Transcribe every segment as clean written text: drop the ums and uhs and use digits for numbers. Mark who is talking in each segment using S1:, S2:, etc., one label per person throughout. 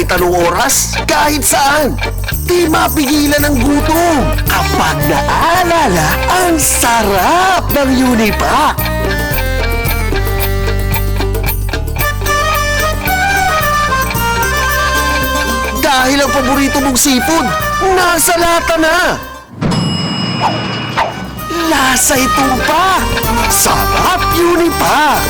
S1: Kahit anong oras, kahit saan, di mapigilan ang gutom kapag naalala ang sarap ng Unipac. Dahil ang paborito mong seafood, nasa lata na. Lasa ito pa. Sarap Unipac.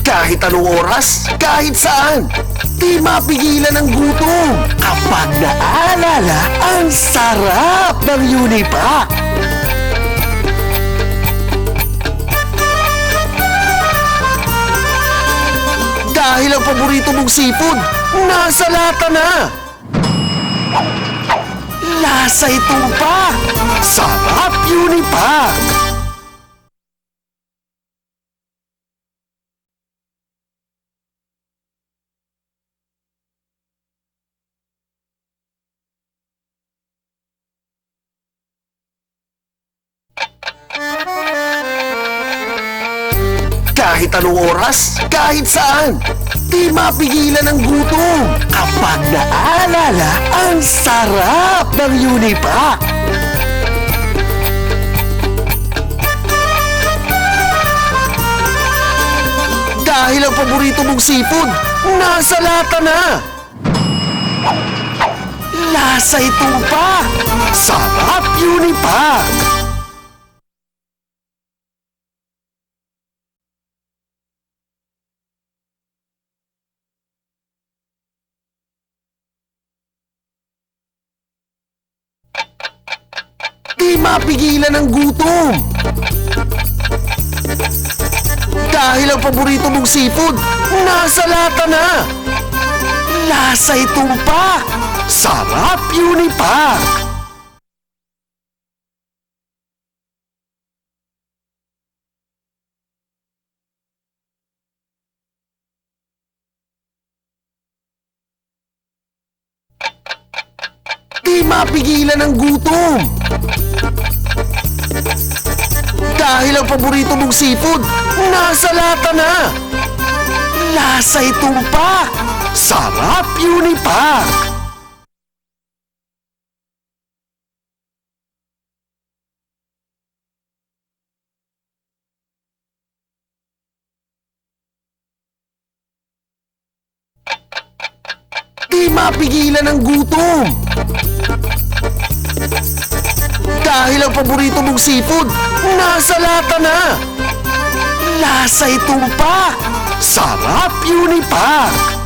S1: Kahit anong oras, kahit saan, di mapigilan ang gutom kapag naalala ang sarap ng Unipac. Dahil ang paborito mong seafood, nasa lata na. Lasa ito pa. Sarap Unipac. Kahit anong oras, kahit saan, di mapigilan ang gutom kapag naalala ang sarap ng Unipac. Dahil ang paborito mong seafood, nasa lata na. Lasa ito pa. Sarap Unipac. Di mapigilan ang gutom. Dahil ang paborito mong seafood, nasa lata na. Lasa ito pa. Sarap Unipac. Di mapigilan ang gutom. Dahil ang paborito mong seafood, nasa lata na. Lasa ito pa. Sarap Unipac. Di mapigilan ang gutom. Dahil ang paborito mong seafood, nasa lata na. Lasa ito pa. Sarap Unipac.